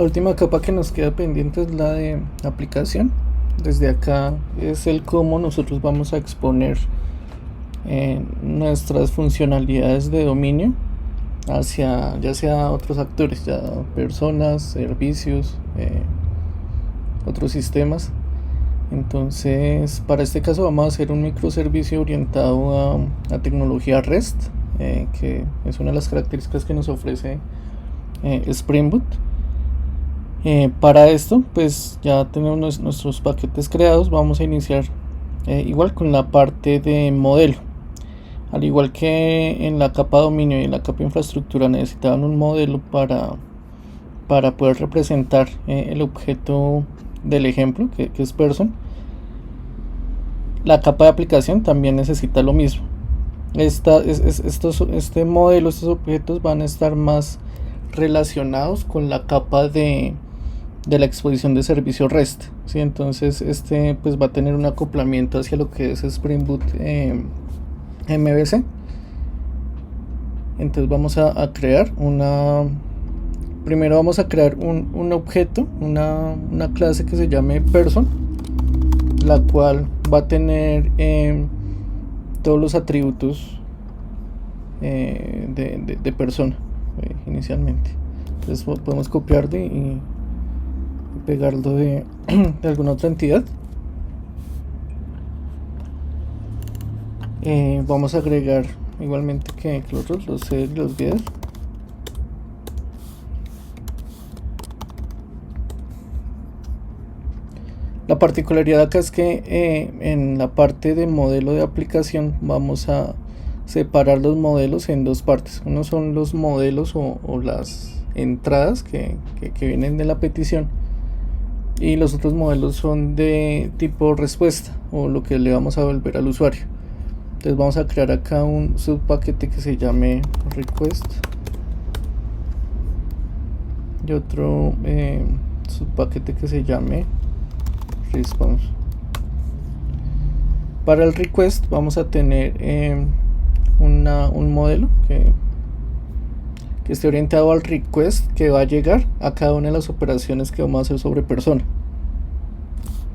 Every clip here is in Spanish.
La última capa que nos queda pendiente es la de aplicación. Desde acá es el cómo nosotros vamos a exponer nuestras funcionalidades de dominio hacia ya sea otros actores, ya personas, servicios, otros sistemas. Entonces, para este caso vamos a hacer un microservicio orientado a tecnología REST, que es una de las características que nos ofrece Spring Boot. Para esto, pues ya tenemos nuestros paquetes creados. Vamos a iniciar igual con la parte de modelo. Al igual que en la capa dominio y en la capa infraestructura necesitaban un modelo para poder representar el objeto del ejemplo, que es person. La capa de aplicación también necesita lo mismo. Este modelo, estos objetos van a estar más relacionados con la capa de la exposición de servicio REST, ¿sí? Entonces pues va a tener un acoplamiento hacia lo que es Spring Boot MVC. Entonces vamos a crear primero vamos a crear un objeto, una clase que se llame person, la cual va a tener todos los atributos de persona inicialmente. Entonces podemos copiarlo y pegarlo de alguna otra entidad. Vamos a agregar igualmente que los C y los guías. La particularidad acá es que en la parte de modelo de aplicación vamos a separar los modelos en dos partes. Uno son los modelos o las entradas que vienen de la petición, y los otros modelos son de tipo respuesta o lo que le vamos a devolver al usuario. Entonces vamos a crear acá un subpaquete que se llame request y otro subpaquete que se llame response. Para el request vamos a tener un modelo que esté orientado al request que va a llegar a cada una de las operaciones que vamos a hacer sobre persona.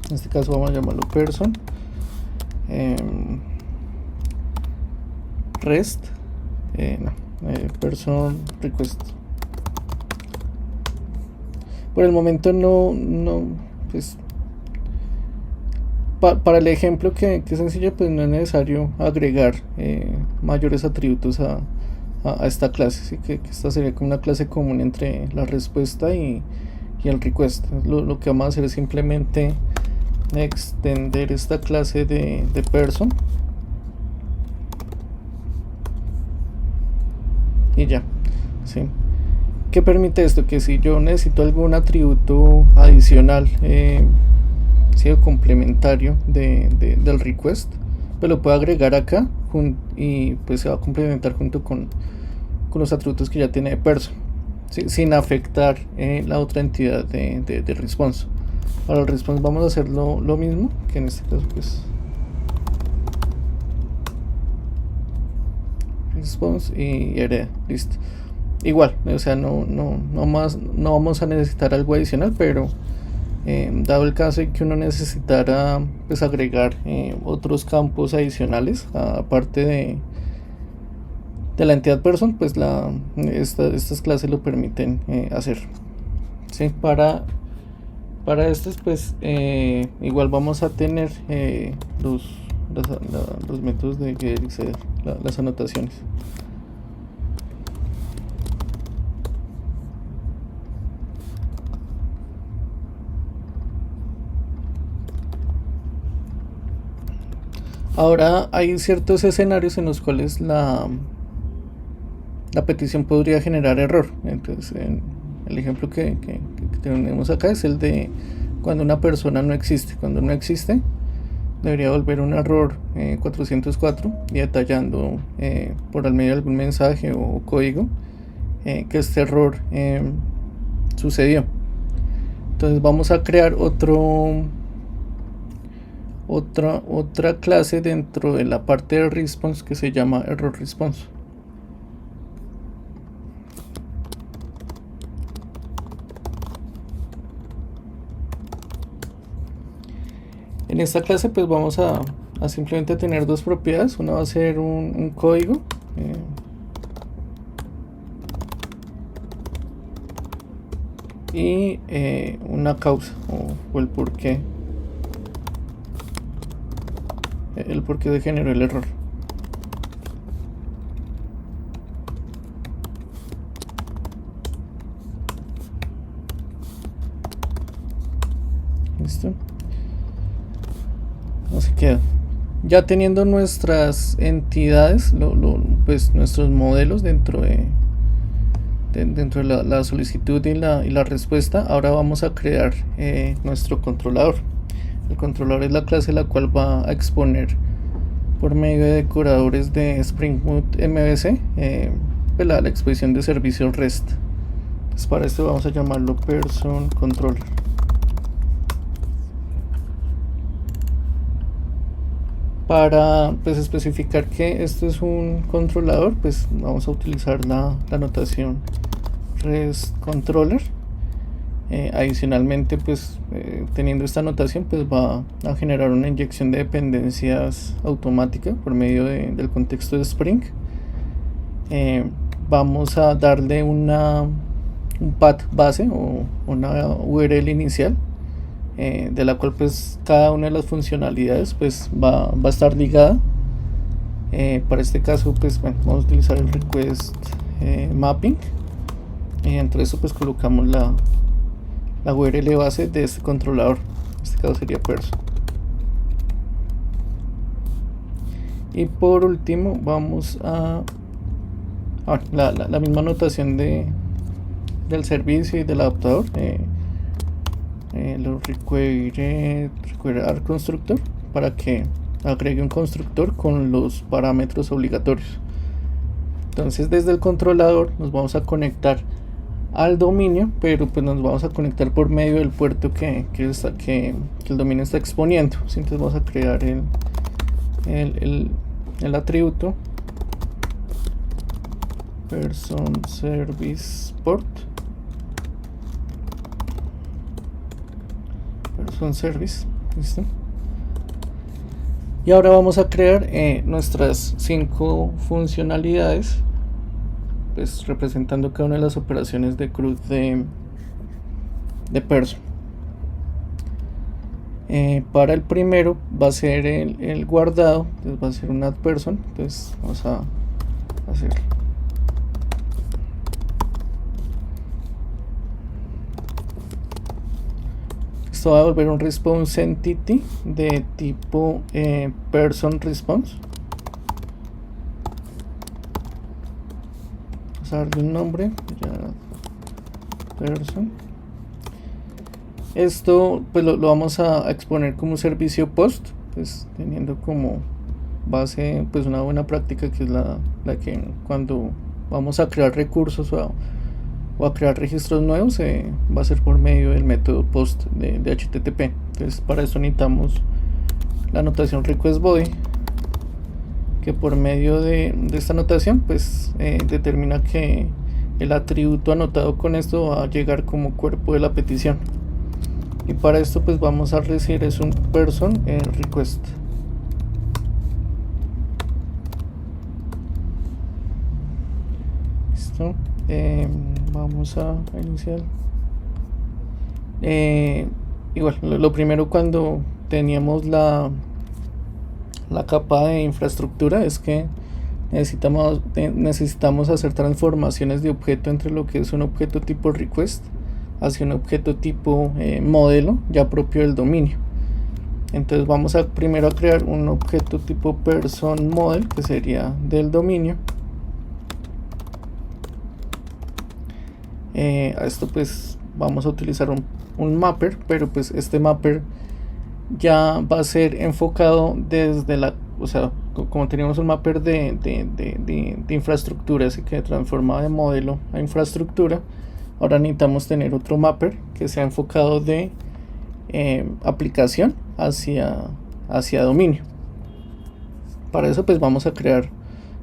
En este caso vamos a llamarlo person REST person request. Por el momento pues para el ejemplo que es sencillo, pues no es necesario agregar mayores atributos a esta clase, ¿sí? que esta sería como una clase común entre la respuesta y el request. Lo que vamos a hacer es simplemente extender esta clase de person y ya, ¿sí? ¿Qué permite esto? Que si yo necesito algún atributo adicional o complementario del request, pues lo puedo agregar acá y pues se va a complementar junto con los atributos que ya tiene de person, ¿sí? Sin afectar la otra entidad de response. Para el response vamos a hacer lo mismo, que en este caso pues response y hereda, listo. Igual, o sea, no vamos a necesitar algo adicional, pero dado el caso de que uno necesitara pues agregar otros campos adicionales aparte de la entidad person, pues estas clases lo permiten hacer, ¿sí? Para estos pues igual vamos a tener los métodos de get y setter, las anotaciones. Ahora hay ciertos escenarios en los cuales la petición podría generar error. Entonces el ejemplo que tenemos acá es el de cuando una persona no existe. Cuando no existe debería volver un error 404 y detallando por al medio de algún mensaje o código que este error sucedió. Entonces vamos a crear otra clase dentro de la parte de response que se llama error response. En esta clase pues vamos a simplemente tener dos propiedades. Una va a ser un código y una causa o el por qué se generó el error. Listo. Así queda. Ya teniendo nuestras entidades, pues nuestros modelos dentro de la solicitud y la respuesta, ahora vamos a crear nuestro controlador. El controlador es la clase la cual va a exponer por medio de decoradores de Spring Boot MVC pues la exposición de servicios REST. Entonces para esto vamos a llamarlo Person Controller. Para pues especificar que esto es un controlador, pues vamos a utilizar la notación REST Controller. Adicionalmente, pues teniendo esta notación, pues va a generar una inyección de dependencias automática por medio del contexto de Spring. Vamos a darle un path base o una URL inicial, de la cual pues cada una de las funcionalidades pues va a estar ligada. Para este caso pues bueno, vamos a utilizar el request mapping, y entre eso pues colocamos la URL base de este controlador. En este caso sería person. Y por último vamos a la misma notación del servicio y del adaptador. Lo require constructor para que agregue un constructor con los parámetros obligatorios. Entonces desde el controlador nos vamos a conectar al dominio, pero pues nos vamos a conectar por medio del puerto que el dominio está exponiendo. Entonces vamos a crear el atributo person service port, person service. ¿Listo? Y ahora vamos a crear nuestras 5 funcionalidades, pues representando cada una de las operaciones de CRUD de person. Para el primero va a ser el guardado, entonces va a ser un add person. Entonces vamos a hacer esto, va a volver un response entity de tipo person response. Vamos a darle un nombre, person. Esto pues lo vamos a exponer como un servicio post, pues teniendo como base pues una buena práctica, que es la que cuando vamos a crear recursos o a crear registros nuevos, va a ser por medio del método post de HTTP. Entonces para eso necesitamos la notación request body, que por medio de esta notación pues determina que el atributo anotado con esto va a llegar como cuerpo de la petición. Y para esto pues vamos a recibir es un person request. Listo. Vamos a iniciar. Igual, lo primero cuando teníamos la capa de infraestructura es que necesitamos hacer transformaciones de objeto entre lo que es un objeto tipo request hacia un objeto tipo modelo ya propio del dominio. Entonces vamos primero a crear un objeto tipo person model, que sería del dominio. A esto pues vamos a utilizar un mapper, pero pues este mapper ya va a ser enfocado desde o sea, como teníamos un mapper de infraestructura, así que transformaba de modelo a infraestructura. Ahora necesitamos tener otro mapper que sea enfocado de aplicación hacia dominio. Para eso pues vamos a crear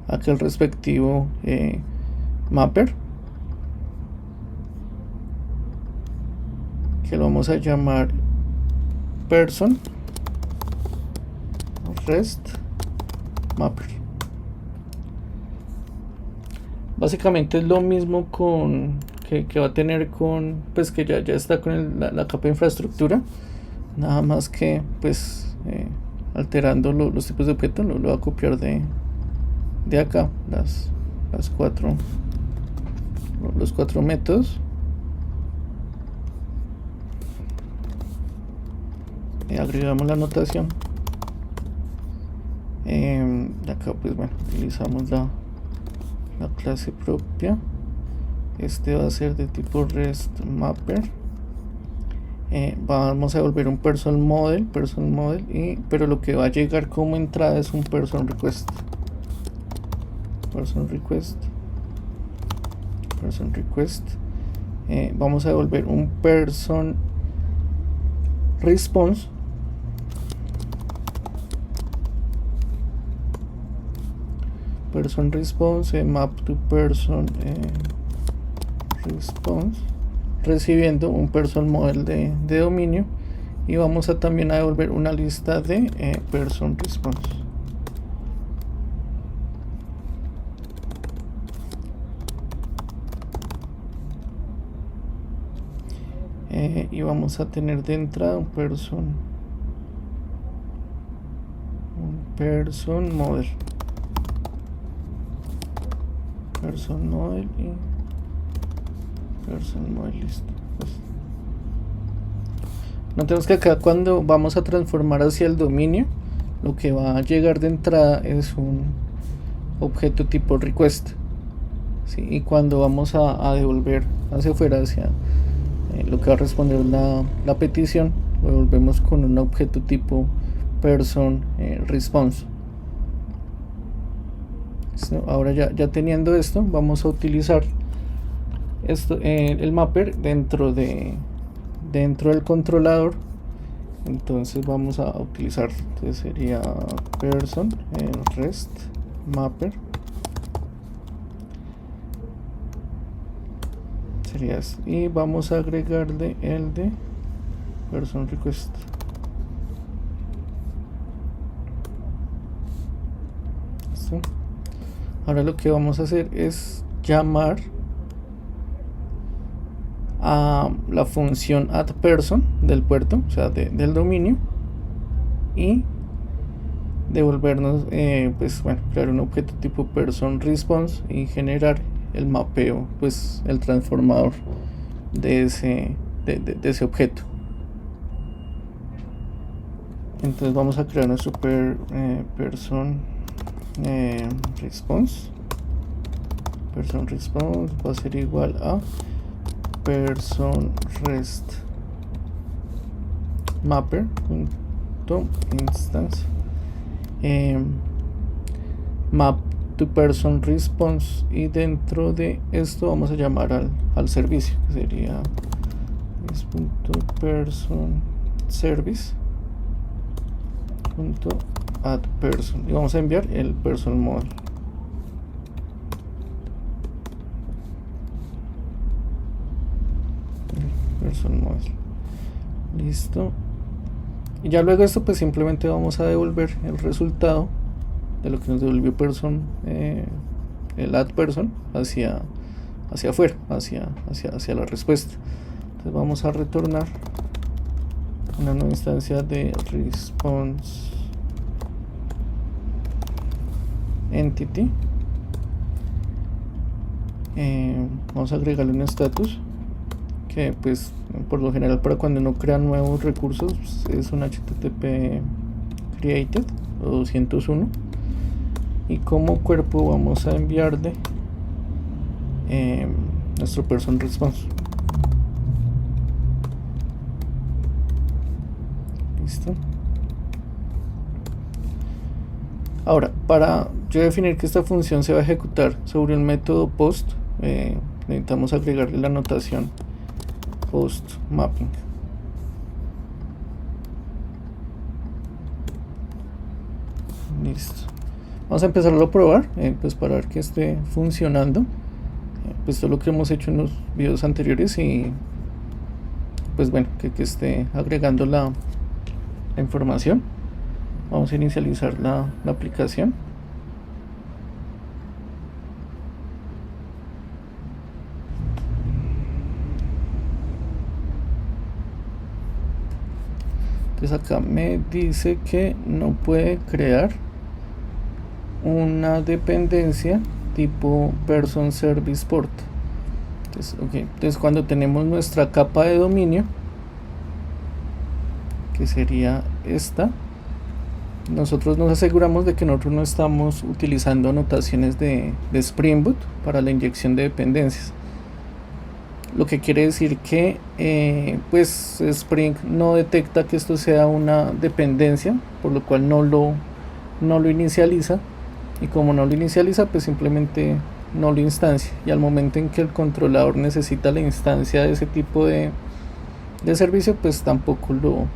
aquel respectivo mapper, que lo vamos a llamar person rest mapper. Básicamente es lo mismo que va a tener con, pues que ya está con la capa de infraestructura, nada más que pues alterando los tipos de objetos. Lo va a copiar de acá los cuatro métodos. Agregamos la anotación. Acá pues bueno, utilizamos la clase propia. Este va a ser de tipo rest mapper. Vamos a devolver un person model, pero lo que va a llegar como entrada es un person request. Vamos a devolver un person response. Map to person response, recibiendo un person model de dominio, y vamos a también a devolver una lista de person response. Y vamos a tener de entrada un person model. Y person model, listo. Pues, notemos que acá cuando vamos a transformar hacia el dominio, lo que va a llegar de entrada es un objeto tipo request, ¿sí? Y cuando vamos a devolver hacia afuera, hacia lo que va a responder la petición, lo devolvemos con un objeto tipo person response. Ahora ya teniendo esto, vamos a utilizar esto, el mapper dentro del controlador. Entonces vamos a utilizar, sería person rest mapper, sería así, y vamos a agregarle el de person request. ¿Sí? Ahora lo que vamos a hacer es llamar a la función addPerson del puerto, o sea del dominio, y devolvernos pues bueno, crear un objeto tipo person response y generar el mapeo, pues el transformador de ese objeto. Entonces vamos a crear nuestro person response. Person response va a ser igual a person rest mapper instance map to person response, y dentro de esto vamos a llamar al servicio, que sería person service addPerson, y vamos a enviar el person model. Listo. Y ya luego esto pues simplemente vamos a devolver el resultado de lo que nos devolvió el addPerson hacia afuera, hacia la respuesta. Entonces vamos a retornar una nueva instancia de response entity. Vamos a agregarle un status que pues por lo general para cuando uno crea nuevos recursos es un http created o 201, y como cuerpo vamos a enviarle nuestro person response. Listo. Ahora, para yo definir que esta función se va a ejecutar sobre un método post, necesitamos agregarle la anotación post mapping. Listo. Vamos a empezarlo a probar, pues para ver que esté funcionando. Pues todo lo que hemos hecho en los videos anteriores, y pues bueno, que esté agregando la información. Vamos a inicializar la aplicación. Entonces acá me dice que no puede crear una dependencia tipo Person Service Port. Entonces cuando tenemos nuestra capa de dominio, que sería esta, nosotros nos aseguramos de que nosotros no estamos utilizando anotaciones de Spring Boot para la inyección de dependencias. Lo que quiere decir que pues Spring no detecta que esto sea una dependencia, por lo cual no lo inicializa, y como no lo inicializa, pues simplemente no lo instancia, y al momento en que el controlador necesita la instancia de ese tipo de servicio, pues tampoco lo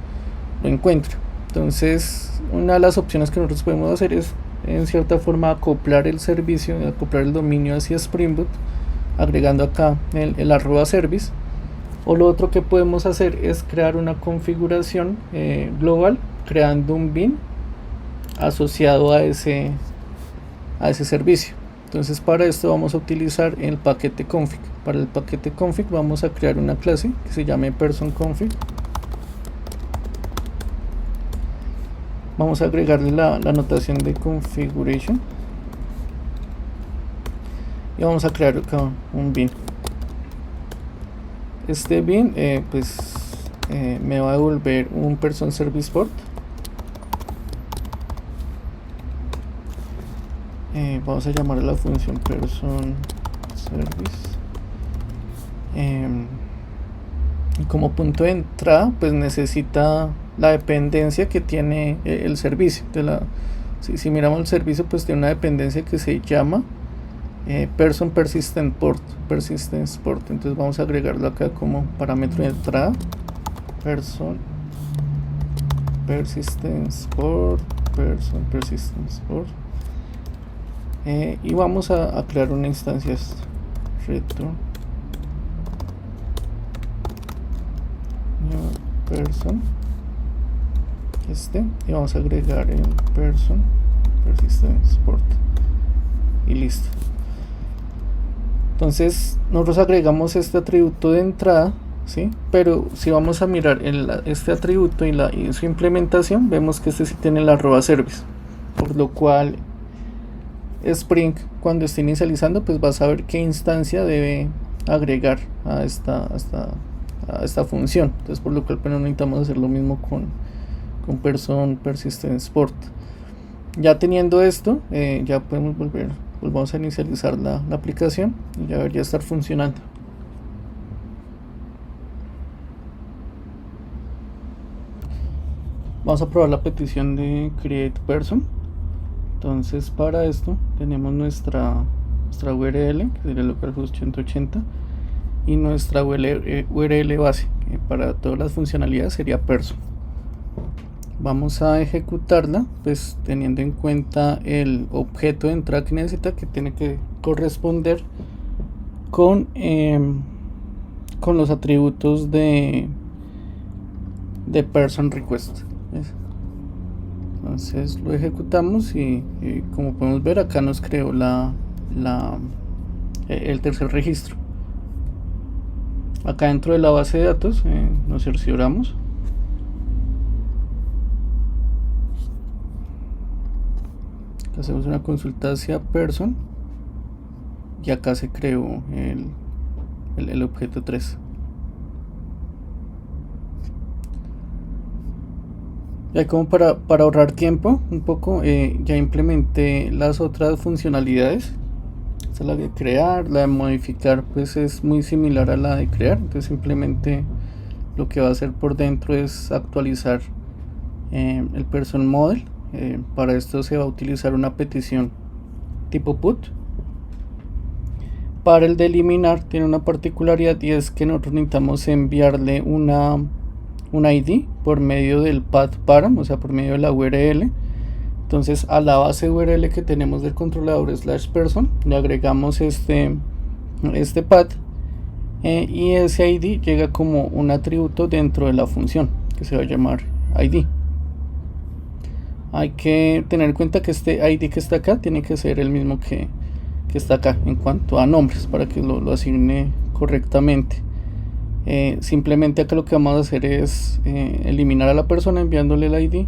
encuentra. Entonces una de las opciones que nosotros podemos hacer es en cierta forma acoplar el servicio, acoplar el dominio hacia Spring Boot, agregando acá el @service. O lo otro que podemos hacer es crear una configuración global, creando un bin asociado a ese servicio. Entonces para esto vamos a utilizar el paquete config. Para el paquete config vamos a crear una clase que se llame person_config. Vamos a agregarle la notación de configuration y vamos a crear acá un bin. Este bin me va a devolver un person service port. Vamos a llamar a la función person service. Como punto de entrada, pues necesita la dependencia que tiene el servicio. Si miramos el servicio, pues tiene una dependencia que se llama person persistent port, persistence port. Entonces vamos a agregarlo acá como parámetro de entrada, person persistence port, person persistence port. Y vamos a crear una instancia return new person y vamos a agregar el person persistence port y listo. Entonces nosotros agregamos este atributo de entrada, ¿sí? Pero si vamos a mirar este atributo y su implementación, vemos que sí tiene el @service, por lo cual Spring, cuando esté inicializando, pues va a saber qué instancia debe agregar a esta función. Entonces por lo cual no necesitamos hacer lo mismo con person persistence port. Ya teniendo esto, ya podemos volvamos a inicializar la aplicación y ya debería estar funcionando. Vamos a probar la petición de create person. Entonces para esto tenemos nuestra URL, que sería localhost 180, y nuestra URL base, que para todas las funcionalidades sería person. Vamos a ejecutarla, pues teniendo en cuenta el objeto de entrada que necesita, que tiene que corresponder con los atributos de person request. Entonces lo ejecutamos y como podemos ver, acá nos creó el tercer registro. Acá dentro de la base de datos nos cercioramos. Hacemos una consulta hacia person y acá se creó el objeto 3. Ya como para ahorrar tiempo un poco, ya implementé las otras funcionalidades. Esta es la de crear, la de modificar pues es muy similar a la de crear. Entonces simplemente lo que va a hacer por dentro es actualizar el person model. Para esto se va a utilizar una petición tipo put. Para el de eliminar tiene una particularidad, y es que nosotros necesitamos enviarle una ID por medio del path param, o sea por medio de la URL. Entonces a la base URL que tenemos del controlador /person le agregamos este path, y ese ID llega como un atributo dentro de la función que se va a llamar ID. Hay que tener en cuenta que este ID que está acá tiene que ser el mismo que está acá en cuanto a nombres, para que lo asigne correctamente. Simplemente acá lo que vamos a hacer es eliminar a la persona enviándole el ID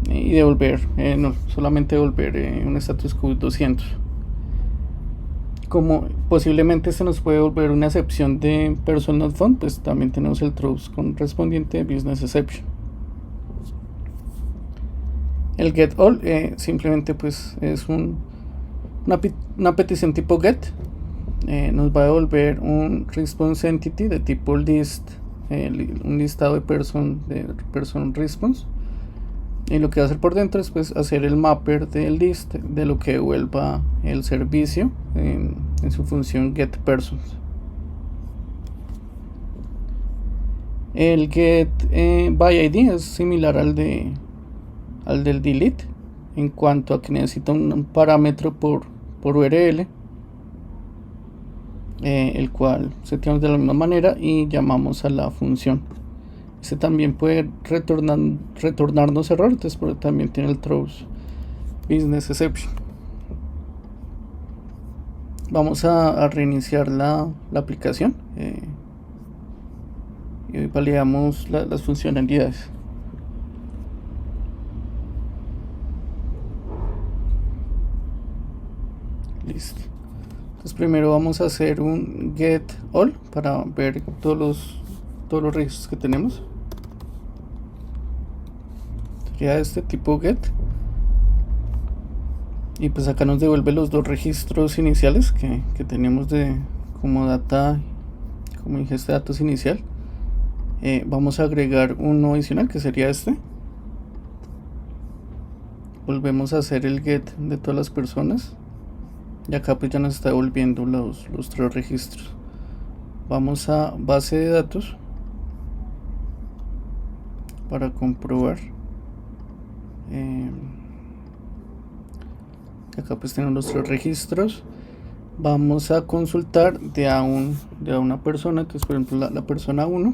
y devolver, no, solamente devolver un status code 200. Como posiblemente se nos puede volver una excepción de person not found, pues también tenemos el throws correspondiente business exception. El get all simplemente pues es una petición tipo get. Nos va a devolver un response entity de tipo list, un listado de person response, y lo que va a hacer por dentro es pues hacer el mapper del list de lo que devuelva el servicio en su función get persons. El get by ID es similar al del delete en cuanto a que necesita un parámetro por URL, el cual seteamos de la misma manera y llamamos a la función. Este también puede retornarnos error, entonces también tiene el throws business exception. Vamos a reiniciar la aplicación y validamos las funcionalidades. Listo. Entonces primero vamos a hacer un get all para ver todos los registros que tenemos. Sería este tipo get, y pues acá nos devuelve los dos registros iniciales que tenemos como data, como ingesta de datos inicial. Vamos a agregar uno adicional que sería este. Volvemos a hacer el get de todas las personas y acá pues ya nos está devolviendo los tres registros. Vamos a base de datos para comprobar. Acá pues tenemos los tres registros. Vamos a consultar de a una persona, entonces por ejemplo la persona 1,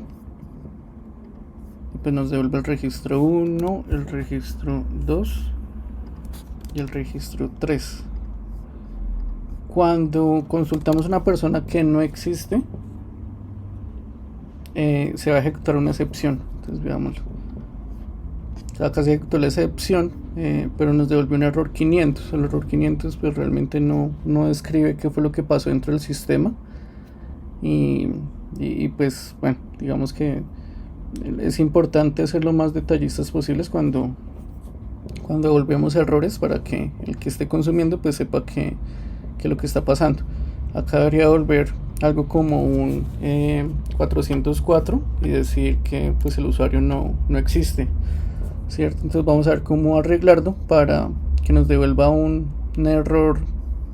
y pues nos devuelve el registro 1, el registro 2 y el registro 3. Cuando consultamos a una persona que no existe, se va a ejecutar una excepción. Entonces veámoslo. Acá se ejecutó la excepción, pero nos devolvió un error 500. El error 500 pues realmente no describe qué fue lo que pasó dentro del sistema, y pues bueno, digamos que es importante ser lo más detallistas posibles cuando devolvemos errores, para que el que esté consumiendo pues sepa que lo que está pasando. Acá debería devolver algo como un 404 y decir que pues el usuario no existe, ¿cierto? Entonces vamos a ver cómo arreglarlo para que nos devuelva un error,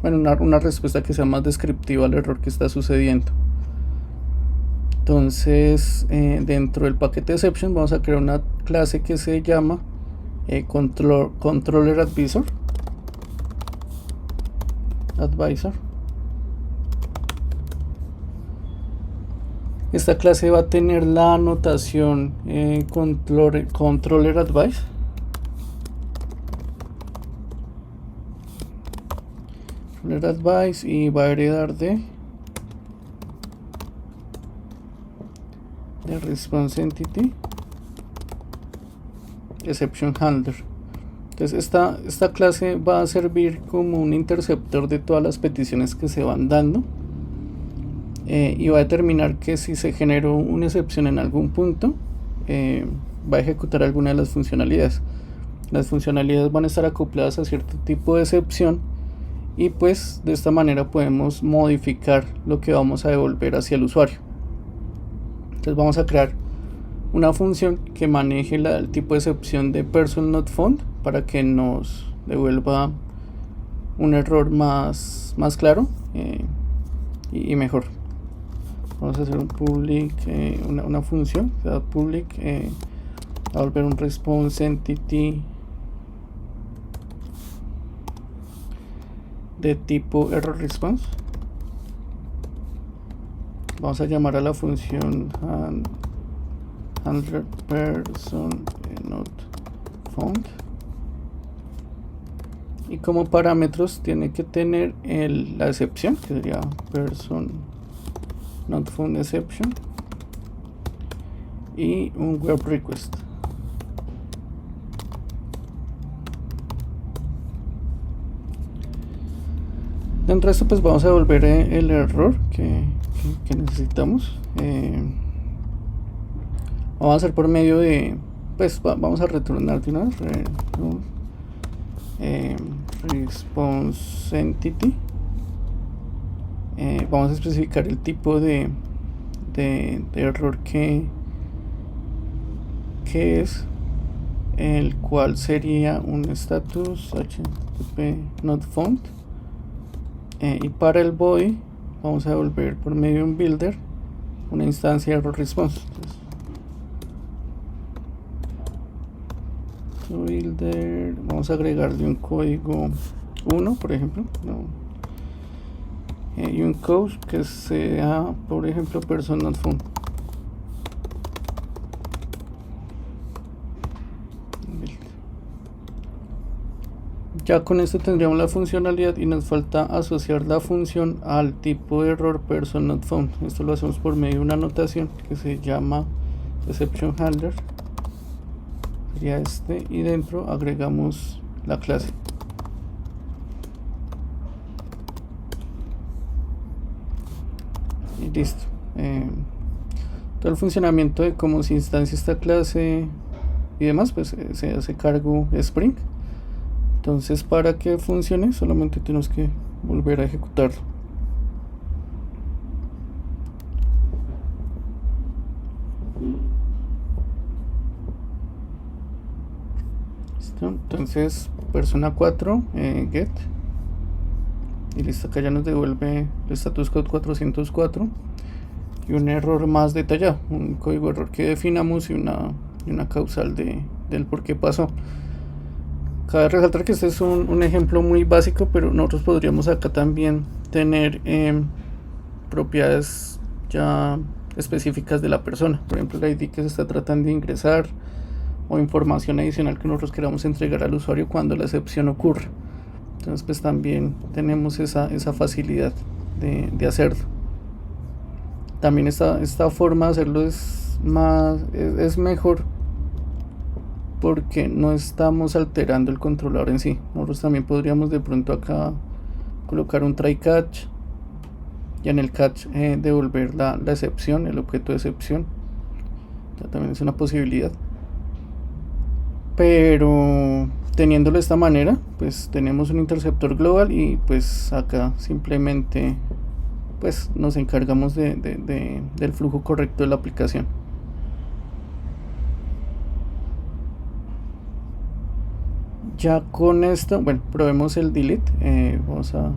bueno, una respuesta que sea más descriptiva al error que está sucediendo. Entonces dentro del paquete exception vamos a crear una clase que se llama controller advisor. Esta clase va a tener la anotación controller advice. Y va a heredar de response entity exception handler. Entonces esta clase va a servir como un interceptor de todas las peticiones que se van dando, y va a determinar que si se generó una excepción en algún punto, va a ejecutar alguna de las funcionalidades. Las funcionalidades van a estar acopladas a cierto tipo de excepción, y pues de esta manera podemos modificar lo que vamos a devolver hacia el usuario. Entonces vamos a crear una función que maneje el tipo de excepción de person not found para que nos devuelva un error más claro y mejor. Vamos a hacer un public, una función, o sea, public, a volver un response entity de tipo error response. Vamos a llamar a la función handler person not found. y como parámetros tiene que tener la excepción, que sería person not found exception, y un web request. Dentro de esto pues vamos a devolver el error que necesitamos. Vamos a hacer por medio de, pues vamos a retornar de una vez response entity. Vamos a especificar el tipo de error que es, el cual sería un status http not found. Y para el body vamos a devolver por medio de un builder una instancia de error response. Entonces, builder, vamos a agregarle un código 1 por ejemplo, y un code que sea por ejemplo person not found. Ya con esto tendríamos la funcionalidad y nos falta asociar la función al tipo de error person not found. Esto lo hacemos por medio de una anotación que se llama exception handler, sería este, y dentro agregamos la clase. Y listo. Todo el funcionamiento de cómo se instancia esta clase y demás pues se hace cargo Spring. Entonces para que funcione solamente tenemos que volver a ejecutarlo. ¿Listo? Entonces persona 4 get, y listo, acá ya nos devuelve el status code 404 y un error más detallado, un código error que definamos y una causal del por qué pasó. Cabe resaltar que este es un ejemplo muy básico, pero nosotros podríamos acá también tener propiedades ya específicas de la persona, por ejemplo el ID que se está tratando de ingresar o información adicional que nosotros queramos entregar al usuario cuando la excepción ocurre. Entonces pues también tenemos esa facilidad de hacerlo. También esta forma de hacerlo es mejor porque no estamos alterando el controlador en sí. Nosotros también podríamos de pronto acá colocar un try catch y en el catch devolver la excepción, el objeto de excepción. Ya también es una posibilidad, pero teniéndolo de esta manera pues tenemos un interceptor global y pues acá simplemente pues nos encargamos del flujo correcto de la aplicación. Ya con esto, bueno, probemos el delete. Vamos a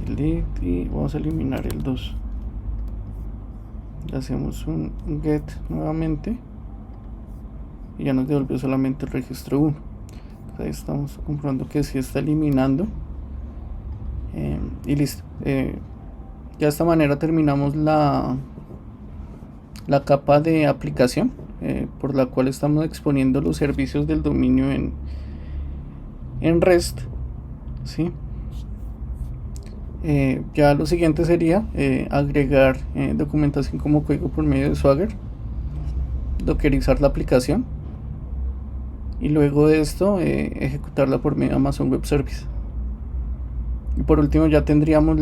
delete y vamos a eliminar el 2. Le hacemos un get nuevamente y ya nos devolvió solamente el registro 1. Ahí estamos comprobando que sí está eliminando. Y listo. Ya de esta manera terminamos la capa de aplicación por la cual estamos exponiendo los servicios del dominio en REST, ¿sí? Ya lo siguiente sería agregar documentación como código por medio de Swagger, dockerizar la aplicación y luego de esto ejecutarla por medio de Amazon Web Service. Y por último ya tendríamos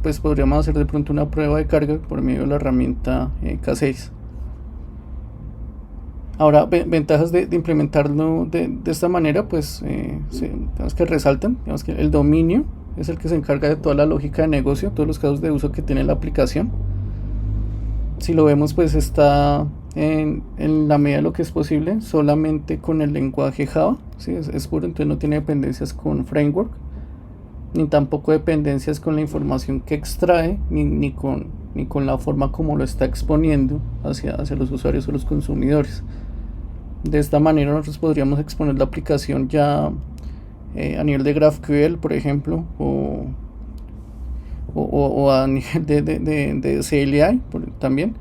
pues podríamos hacer de pronto una prueba de carga por medio de la herramienta K6. Ahora, ventajas de implementarlo de esta manera, pues digamos que resaltan, digamos que el dominio es el que se encarga de toda la lógica de negocio, todos los casos de uso que tiene la aplicación. Si lo vemos, pues está en la medida de lo que es posible solamente con el lenguaje Java, ¿sí? Es puro, entonces no tiene dependencias con framework, ni tampoco dependencias con la información que extrae, ni con la forma como lo está exponiendo hacia los usuarios o los consumidores. De esta manera nosotros podríamos exponer la aplicación ya a nivel de GraphQL, por ejemplo, o a nivel de CLI también,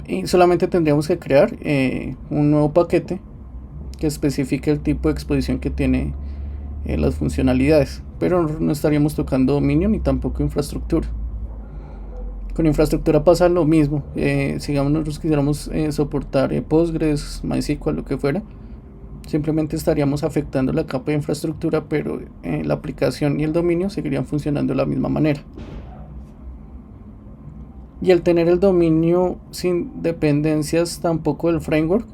y solamente tendríamos que crear un nuevo paquete que especifique el tipo de exposición que tiene las funcionalidades, pero no estaríamos tocando dominio ni tampoco infraestructura. Con infraestructura pasa lo mismo. Si nosotros quisiéramos soportar Postgres, MySQL, lo que fuera, simplemente estaríamos afectando la capa de infraestructura, pero la aplicación y el dominio seguirían funcionando de la misma manera. Y al tener el dominio sin dependencias tampoco del framework,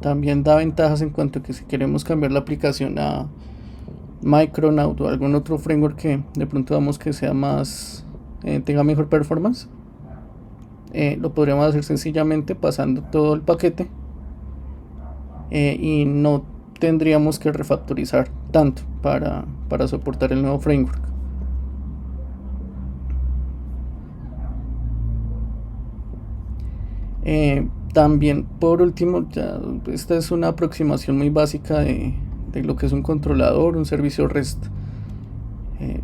también da ventajas en cuanto a que si queremos cambiar la aplicación a Micronaut o algún otro framework que de pronto vamos que sea más, tenga mejor performance, lo podríamos hacer sencillamente pasando todo el paquete y no tendríamos que refactorizar tanto para soportar el nuevo framework. También por último, esta es una aproximación muy básica de lo que es un controlador, un servicio REST.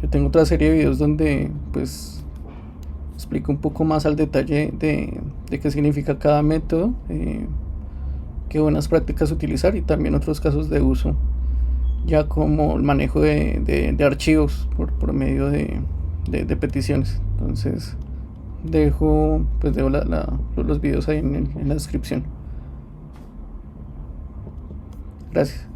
Yo tengo otra serie de videos donde pues explico un poco más al detalle de qué significa cada método, qué buenas prácticas utilizar y también otros casos de uso, ya como el manejo de archivos por medio de peticiones. Entonces dejo los videos ahí en la descripción. Gracias.